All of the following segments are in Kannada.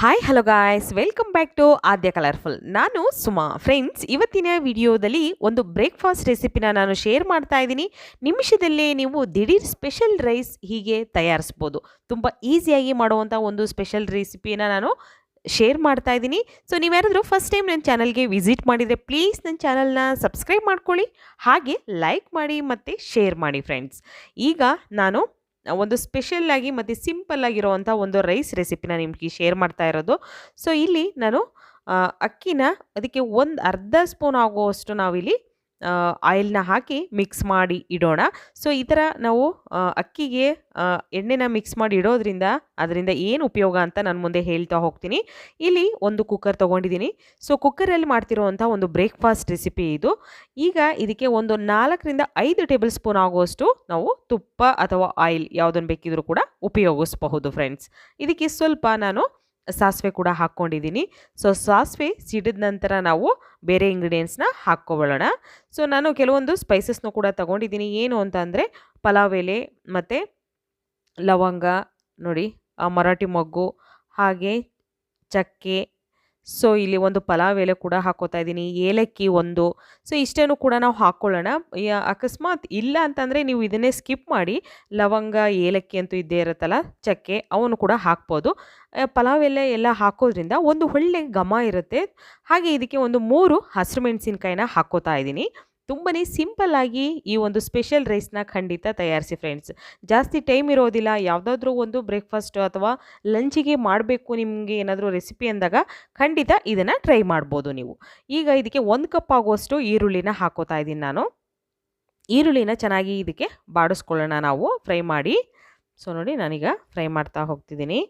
Hi hello guys welcome back to Aadya colourful. ನಾನು ಸುಮಾ. ಫ್ರೆಂಡ್ಸ್, ಇವತ್ತಿನ ವಿಡಿಯೋದಲ್ಲಿ ಒಂದು ಬ್ರೇಕ್ಫಾಸ್ಟ್ ರೆಸಿಪಿನ ನಾನು ಶೇರ್ ಮಾಡ್ತಾ ಇದ್ದೀನಿ. ನಿಮಿಷದಲ್ಲೇ ನೀವು ದಿಢೀರ್ ಸ್ಪೆಷಲ್ ರೈಸ್ ಹೀಗೆ ತಯಾರಿಸ್ಬೋದು. ತುಂಬ ಈಸಿಯಾಗಿ ಮಾಡುವಂಥ ಒಂದು ಸ್ಪೆಷಲ್ ರೆಸಿಪಿನ ನಾನು ಶೇರ್ ಮಾಡ್ತಾ ಇದ್ದೀನಿ. ಸೊ ನೀವ್ಯಾರಾದರೂ ಫಸ್ಟ್ ಟೈಮ್ ನನ್ನ ಚಾನಲ್ಗೆ ವಿಸಿಟ್ ಮಾಡಿದರೆ ಪ್ಲೀಸ್ ನನ್ನ ಚಾನಲ್ನ ಸಬ್ಸ್ಕ್ರೈಬ್ ಮಾಡ್ಕೊಳ್ಳಿ, ಹಾಗೆ ಲೈಕ್ ಮಾಡಿ ಮತ್ತು ಶೇರ್ ಮಾಡಿ ಫ್ರೆಂಡ್ಸ್. ಈಗ ನಾನು ಒಂದು ಸ್ಪೆಷಲ್ ಆಗಿ ಮತ್ತು ಸಿಂಪಲ್ ಆಗಿರುವಂಥ ಒಂದು ರೈಸ್ ರೆಸಿಪಿನ ನಿಮಗೆ ಶೇರ್ ಮಾಡ್ತಾ ಇರೋದು. ಸೊ ಇಲ್ಲಿ ನಾನು ಅಕ್ಕಿನ ಅದಕ್ಕೆ ಒಂದು ಅರ್ಧ ಸ್ಪೂನ್ ಆಗುವಷ್ಟು ನಾವಿಲ್ಲಿ ಆಯಿಲ್ನ ಹಾಕಿ ಮಿಕ್ಸ್ ಮಾಡಿ ಇಡೋಣ. ಸೊ ಈ ಥರ ನಾವು ಅಕ್ಕಿಗೆ ಎಣ್ಣೆನ ಮಿಕ್ಸ್ ಮಾಡಿ ಇಡೋದ್ರಿಂದ ಅದರಿಂದ ಏನು ಉಪಯೋಗ ಅಂತ ನಾನು ಮುಂದೆ ಹೇಳ್ತಾ ಹೋಗ್ತೀನಿ. ಇಲ್ಲಿ ಒಂದು ಕುಕ್ಕರ್ ತೊಗೊಂಡಿದ್ದೀನಿ. ಸೊ ಕುಕ್ಕರಲ್ಲಿ ಮಾಡ್ತಿರೋವಂಥ ಒಂದು ಬ್ರೇಕ್ಫಾಸ್ಟ್ ರೆಸಿಪಿ ಇದು. ಈಗ ಇದಕ್ಕೆ ಒಂದು 4-5 ಟೇಬಲ್ ಸ್ಪೂನ್ ಆಗುವಷ್ಟು ನಾವು ತುಪ್ಪ ಅಥವಾ ಆಯಿಲ್ ಯಾವುದನ್ನು ಬೇಕಿದ್ರೂ ಕೂಡ ಉಪಯೋಗಿಸಬಹುದು ಫ್ರೆಂಡ್ಸ್. ಇದಕ್ಕೆ ಸ್ವಲ್ಪ ನಾನು ಸಾಸಿವೆ ಕೂಡ ಹಾಕ್ಕೊಂಡಿದ್ದೀನಿ. ಸೊ ಸಾಸಿವೆ ಸಿಡಿದ ನಂತರ ನಾವು ಬೇರೆ ಇಂಗ್ರೀಡಿಯೆಂಟ್ಸ್ನ ಹಾಕ್ಕೊಕೊಳ್ಳೋಣ. ಸೊ ನಾನು ಕೆಲವೊಂದು ಸ್ಪೈಸಸ್ನೂ ಕೂಡ ತಗೊಂಡಿದ್ದೀನಿ. ಏನು ಅಂತ ಅಂದರೆ ಪಲಾವ್ ಎಲೆ ಮತ್ತು ಲವಂಗ ನೋಡಿ, ಮರಾಠಿ ಮೊಗ್ಗು, ಹಾಗೆ ಚಕ್ಕೆ. ಸೊ ಇಲ್ಲಿ ಒಂದು ಪಲಾವ್ ಎಲೆ ಕೂಡ ಹಾಕೋತಾ ಇದ್ದೀನಿ, ಏಲಕ್ಕಿ ಒಂದು. ಸೊ ಇಷ್ಟನ್ನು ಕೂಡ ನಾವು ಹಾಕ್ಕೊಳ್ಳೋಣ. ಅಕಸ್ಮಾತ್ ಇಲ್ಲ ಅಂತಂದರೆ ನೀವು ಇದನ್ನೇ ಸ್ಕಿಪ್ ಮಾಡಿ ಲವಂಗ ಏಲಕ್ಕಿ ಅಂತೂ ಇದ್ದೇ ಇರುತ್ತಲ್ಲ, ಚಕ್ಕೆ, ಅವನ್ನು ಕೂಡ ಹಾಕ್ಬೋದು. ಪಲಾವ್ ಎಲೆ ಎಲ್ಲ ಹಾಕೋದ್ರಿಂದ ಒಂದು ಒಳ್ಳೆ ಘಮ ಇರುತ್ತೆ. ಹಾಗೆ ಇದಕ್ಕೆ ಒಂದು 3 ಹಸಿರು ಮೆಣಸಿನ್ಕಾಯಿನ ಹಾಕೋತಾ ಇದ್ದೀನಿ. ತುಂಬಾ ಸಿಂಪಲ್ಲಾಗಿ ಈ ಒಂದು ಸ್ಪೆಷಲ್ ರೈಸ್ನ ಖಂಡಿತ ತಯಾರಿಸಿ ಫ್ರೆಂಡ್ಸ್. ಜಾಸ್ತಿ ಟೈಮ್ ಇರೋದಿಲ್ಲ. ಯಾವುದಾದ್ರೂ ಒಂದು ಬ್ರೇಕ್ಫಾಸ್ಟ್ ಅಥವಾ ಲಂಚಿಗೆ ಮಾಡಬೇಕು ನಿಮಗೆ ಏನಾದರೂ ರೆಸಿಪಿ ಅಂದಾಗ ಖಂಡಿತ ಇದನ್ನು ಟ್ರೈ ಮಾಡ್ಬೋದು ನೀವು. ಈಗ ಇದಕ್ಕೆ 1 ಕಪ್ ಆಗುವಷ್ಟು ಈರುಳ್ಳಿನ ಹಾಕೋತಾ ಇದ್ದೀನಿ ನಾನು. ಈರುಳ್ಳಿನ ಚೆನ್ನಾಗಿ ಇದಕ್ಕೆ ಬಾಡಿಸ್ಕೊಳ್ಳೋಣ ನಾವು ಫ್ರೈ ಮಾಡಿ. ಸೊ ನೋಡಿ, ನಾನೀಗ ಫ್ರೈ ಮಾಡ್ತಾ ಹೋಗ್ತಿದ್ದೀನಿ.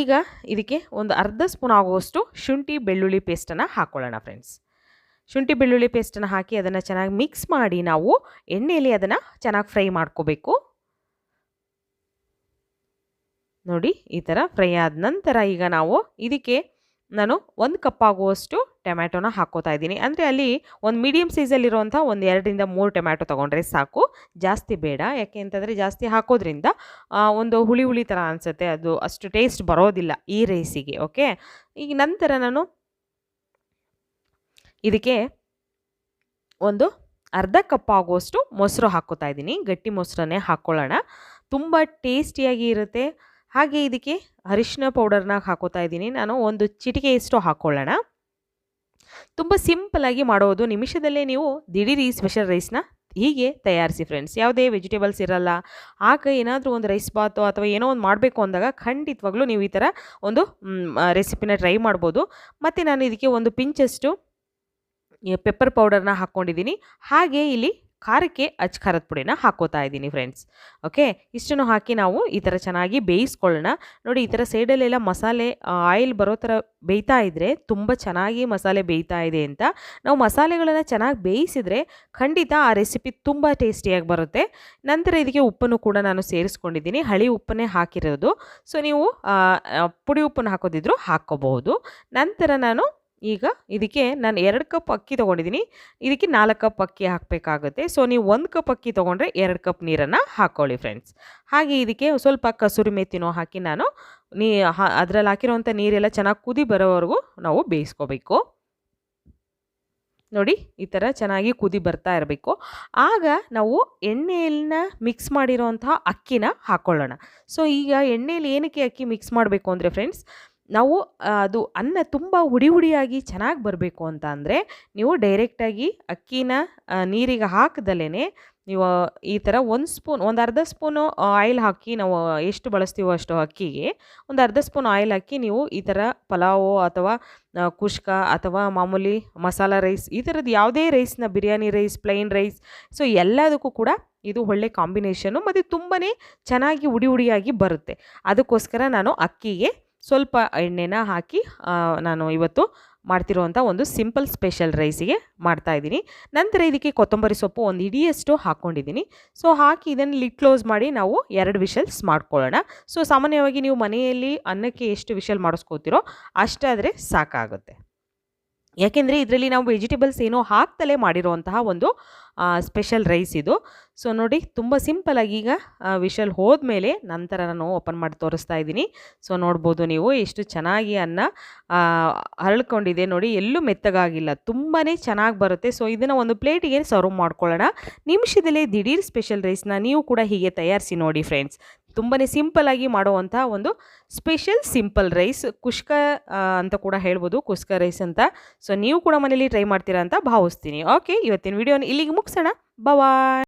ಈಗ ಇದಕ್ಕೆ ಒಂದು ಅರ್ಧ ಸ್ಪೂನ್ ಆಗುವಷ್ಟು ಶುಂಠಿ ಬೆಳ್ಳುಳ್ಳಿ ಪೇಸ್ಟನ್ನು ಹಾಕ್ಕೊಳ್ಳೋಣ ಫ್ರೆಂಡ್ಸ್. ಶುಂಠಿ ಬೆಳ್ಳುಳ್ಳಿ ಪೇಸ್ಟನ್ನು ಹಾಕಿ ಅದನ್ನು ಚೆನ್ನಾಗಿ ಮಿಕ್ಸ್ ಮಾಡಿ ನಾವು ಎಣ್ಣೆಯಲ್ಲಿ ಅದನ್ನು ಚೆನ್ನಾಗಿ ಫ್ರೈ ಮಾಡ್ಕೋಬೇಕು. ನೋಡಿ, ಈ ಥರ ಫ್ರೈ ಆದ ನಂತರ ಈಗ ನಾವು ಇದಕ್ಕೆ ನಾನು 1 ಕಪ್ ಆಗುವಷ್ಟು ಟೊಮ್ಯಾಟೊನ ಹಾಕ್ಕೋತಾ ಇದ್ದೀನಿ. ಅಂದರೆ ಅಲ್ಲಿ ಒಂದು ಮೀಡಿಯಮ್ ಸೈಜಲ್ಲಿರುವಂಥ ಒಂದು 2-3 ಟೊಮ್ಯಾಟೊ ತೊಗೊಂಡ್ರೆ ಸಾಕು, ಜಾಸ್ತಿ ಬೇಡ. ಯಾಕೆ ಅಂತಂದರೆ ಜಾಸ್ತಿ ಹಾಕೋದ್ರಿಂದ ಒಂದು ಹುಳಿ ಹುಳಿ ಥರ ಅನಿಸುತ್ತೆ, ಅದು ಅಷ್ಟು ಟೇಸ್ಟ್ ಬರೋದಿಲ್ಲ ಈ ರೈಸಿಗೆ. ಓಕೆ, ಈಗ ನಂತರ ನಾನು ಇದಕ್ಕೆ ಒಂದು ಅರ್ಧ ಕಪ್ ಆಗುವಷ್ಟು ಮೊಸರು ಹಾಕ್ಕೋತಾ ಇದ್ದೀನಿ. ಗಟ್ಟಿ ಮೊಸರನ್ನೇ ಹಾಕ್ಕೊಳ್ಳೋಣ, ತುಂಬ ಟೇಸ್ಟಿಯಾಗಿ ಇರುತ್ತೆ. ಹಾಗೆ ಇದಕ್ಕೆ ಅರಿಶಿನ ಪೌಡರ್ನ ಹಾಕೋತಾ ಇದ್ದೀನಿ ನಾನು, ಒಂದು ಚಿಟಿಕೆಯಷ್ಟು ಹಾಕ್ಕೊಳ್ಳೋಣ. ತುಂಬ ಸಿಂಪಲ್ಲಾಗಿ ಮಾಡೋದು, ನಿಮಿಷದಲ್ಲೇ ನೀವು ದಿಢೀರ್ ಈ ಸ್ಪೆಷಲ್ ರೈಸ್ನ ಹೀಗೆ ತಯಾರಿಸಿ ಫ್ರೆಂಡ್ಸ್. ಯಾವುದೇ ವೆಜಿಟೇಬಲ್ಸ್ ಇರಲ್ಲ, ಆಗ ಏನಾದರೂ ಒಂದು ರೈಸ್ ಬಾತು ಅಥವಾ ಏನೋ ಒಂದು ಮಾಡಬೇಕು ಅಂದಾಗ ಖಂಡಿತವಾಗ್ಲೂ ನೀವು ಈ ಥರ ಒಂದು ರೆಸಿಪಿನ ಟ್ರೈ ಮಾಡ್ಬೋದು. ಮತ್ತು ನಾನು ಇದಕ್ಕೆ ಒಂದು ಪಿಂಚಷ್ಟು ಪೆಪ್ಪರ್ ಪೌಡರ್ನ ಹಾಕ್ಕೊಂಡಿದ್ದೀನಿ. ಹಾಗೆ ಇಲ್ಲಿ ಖಾರಕ್ಕೆ ಖಾರದ ಪುಡಿನ ಹಾಕೋತಾ ಇದ್ದೀನಿ ಫ್ರೆಂಡ್ಸ್. ಓಕೆ, ಇಷ್ಟನ್ನು ಹಾಕಿ ನಾವು ಈ ಥರ ಚೆನ್ನಾಗಿ ಬೇಯಿಸ್ಕೊಳ್ಳೋಣ. ನೋಡಿ, ಈ ಥರ ಸೈಡಲ್ಲೆಲ್ಲ ಮಸಾಲೆ ಆಯಿಲ್ ಬರೋ ಥರ ಬೇಯ್ತಾ ಇದ್ದರೆ ತುಂಬ ಚೆನ್ನಾಗಿ ಮಸಾಲೆ ಬೇಯ್ತಾ ಇದೆ ಅಂತ. ನಾವು ಮಸಾಲೆಗಳನ್ನು ಚೆನ್ನಾಗಿ ಬೇಯಿಸಿದರೆ ಖಂಡಿತ ಆ ರೆಸಿಪಿ ತುಂಬ ಟೇಸ್ಟಿಯಾಗಿ ಬರುತ್ತೆ. ನಂತರ ಇದಕ್ಕೆ ಉಪ್ಪನ್ನು ಕೂಡ ನಾನು ಸೇರಿಸ್ಕೊಂಡಿದ್ದೀನಿ, ಹಳಿ ಉಪ್ಪನ್ನೇ ಹಾಕಿರೋದು. ಸೊ ನೀವು ಪುಡಿ ಉಪ್ಪನ್ನು ಹಾಕೋದಿದ್ರು ಹಾಕ್ಕೋಬಹುದು. ನಂತರ ನಾನು ಈಗ ಇದಕ್ಕೆ ನಾನು 2 ಕಪ್ ಅಕ್ಕಿ ತೊಗೊಂಡಿದ್ದೀನಿ. ಇದಕ್ಕೆ 4 ಕಪ್ ಅಕ್ಕಿ ಹಾಕಬೇಕಾಗುತ್ತೆ. ಸೊ ನೀವು 1 ಕಪ್ ಅಕ್ಕಿ ತೊಗೊಂಡ್ರೆ 2 ಕಪ್ ನೀರನ್ನು ಹಾಕ್ಕೊಳ್ಳಿ ಫ್ರೆಂಡ್ಸ್. ಹಾಗೆ ಇದಕ್ಕೆ ಸ್ವಲ್ಪ ಕಸೂರಿ ಮೆಥಿನೂ ಹಾಕಿ ನಾನು ಅದರಲ್ಲಿ ಹಾಕಿರೋವಂಥ ನೀರೆಲ್ಲ ಚೆನ್ನಾಗಿ ಕುದಿ ಬರೋವರೆಗೂ ನಾವು ಬೇಯಿಸ್ಕೋಬೇಕು. ನೋಡಿ, ಈ ಥರ ಚೆನ್ನಾಗಿ ಕುದಿ ಬರ್ತಾ ಇರಬೇಕು. ಆಗ ನಾವು ಎಣ್ಣೆಯನ್ನ ಮಿಕ್ಸ್ ಮಾಡಿರೋವಂತಹ ಅಕ್ಕಿನ ಹಾಕ್ಕೊಳ್ಳೋಣ. ಸೊ ಈಗ ಎಣ್ಣೆಯಲ್ಲಿ ಏನಕ್ಕೆ ಅಕ್ಕಿ ಮಿಕ್ಸ್ ಮಾಡಬೇಕು ಅಂದರೆ ಫ್ರೆಂಡ್ಸ್, ನಾವು ಅದು ಅನ್ನ ತುಂಬ ಹುಡಿ ಹುಡಿಯಾಗಿ ಚೆನ್ನಾಗಿ ಬರಬೇಕು ಅಂತ ಅಂದರೆ ನೀವು ಡೈರೆಕ್ಟಾಗಿ ಅಕ್ಕಿನ ನೀರಿಗೆ ಹಾಕದಲ್ಲೇ ನೀವು ಈ ಥರ ಒಂದು ಅರ್ಧ ಸ್ಪೂನು ಆಯಿಲ್ ಹಾಕಿ, ನಾವು ಎಷ್ಟು ಬಳಸ್ತೀವೋ ಅಷ್ಟು ಅಕ್ಕಿಗೆ ಒಂದು ಅರ್ಧ ಸ್ಪೂನ್ ಆಯಿಲ್ ಹಾಕಿ ನೀವು ಈ ಥರ ಪಲಾವು ಅಥವಾ ಕುಷ್ಕ ಅಥವಾ ಮಾಮೂಲಿ ಮಸಾಲ ರೈಸ್, ಈ ಥರದ್ದು ಯಾವುದೇ ರೈಸ್ನ, biryani rice, plain rice, so ಎಲ್ಲದಕ್ಕೂ ಕೂಡ ಇದು ಒಳ್ಳೆ ಕಾಂಬಿನೇಷನು ಮತ್ತು ತುಂಬಾ ಚೆನ್ನಾಗಿ ಹುಡಿ ಹುಡಿಯಾಗಿ ಬರುತ್ತೆ. ಅದಕ್ಕೋಸ್ಕರ ನಾನು ಅಕ್ಕಿಗೆ ಸ್ವಲ್ಪ ಎಣ್ಣೆನ ಹಾಕಿ ನಾನು ಇವತ್ತು ಮಾಡ್ತಿರೋವಂಥ ಒಂದು ಸಿಂಪಲ್ ಸ್ಪೆಷಲ್ ರೈಸಿಗೆ ಮಾಡ್ತಾಯಿದ್ದೀನಿ. ನಂತರ ಇದಕ್ಕೆ ಕೊತ್ತಂಬರಿ ಸೊಪ್ಪು ಒಂದು ಹಿಡಿಯಷ್ಟು ಹಾಕ್ಕೊಂಡಿದ್ದೀನಿ. ಸೊ ಹಾಕಿ ಇದನ್ನು ಲಿಡ್ ಕ್ಲೋಸ್ ಮಾಡಿ ನಾವು 2 ವಿಷಲ್ಸ್ ಮಾಡ್ಕೊಳ್ಳೋಣ. ಸೊ ಸಾಮಾನ್ಯವಾಗಿ ನೀವು ಮನೆಯಲ್ಲಿ ಅನ್ನಕ್ಕೆ ಎಷ್ಟು ವಿಷಲ್ ಮಾಡಿಸ್ಕೋತೀರೋ ಅಷ್ಟಾದರೆ ಸಾಕಾಗುತ್ತೆ. ಯಾಕೆಂದರೆ ಇದರಲ್ಲಿ ನಾವು ವೆಜಿಟೇಬಲ್ಸ್ ಏನೋ ಹಾಕ್ತಲೇ ಮಾಡಿರೋವಂತಹ ಒಂದು ಸ್ಪೆಷಲ್ ರೈಸ್ ಇದು. ಸೊ ನೋಡಿ ತುಂಬ ಸಿಂಪಲಾಗಿ ಈಗ ವಿಷಲ್ ಹೋದ್ಮೇಲೆ ನಂತರ ನಾನು ಓಪನ್ ಮಾಡಿ ತೋರಿಸ್ತಾ ಇದ್ದೀನಿ. ಸೊ ನೋಡ್ಬೋದು ನೀವು ಎಷ್ಟು ಚೆನ್ನಾಗಿ ಅನ್ನ ಹರಳ್ಕೊಂಡಿದೆ ನೋಡಿ, ಎಲ್ಲೂ ಮೆತ್ತಗಾಗಿಲ್ಲ, ತುಂಬಾ ಚೆನ್ನಾಗಿ ಬರುತ್ತೆ. ಸೊ ಇದನ್ನು ಒಂದು ಪ್ಲೇಟಿಗೆ ಸರ್ವ್ ಮಾಡ್ಕೊಳ್ಳೋಣ. ನಿಮಿಷದಲ್ಲೇ ದಿಢೀರ್ ಸ್ಪೆಷಲ್ ರೈಸ್ನ ನೀವು ಕೂಡ ಹೀಗೆ ತಯಾರಿಸಿ ನೋಡಿ ಫ್ರೆಂಡ್ಸ್. ತುಂಬಾ ಸಿಂಪಲಾಗಿ ಮಾಡುವಂಥ ಒಂದು ಸ್ಪೆಷಲ್ ಸಿಂಪಲ್ ರೈಸ್, ಕುಷ್ಕ ಅಂತ ಕೂಡ ಹೇಳ್ಬೋದು, ಕುಸ್ಕ ರೈಸ್ ಅಂತ. ಸೊ ನೀವು ಕೂಡ ಮನೇಲಿ ಟ್ರೈ ಮಾಡ್ತೀರಾ ಅಂತ ಭಾವಿಸ್ತೀನಿ. ಓಕೆ, ಇವತ್ತಿನ ವಿಡಿಯೋನ ಇಲ್ಲಿಗೆ ಮುಗಿಸೋಣ. ಬಾಯ್.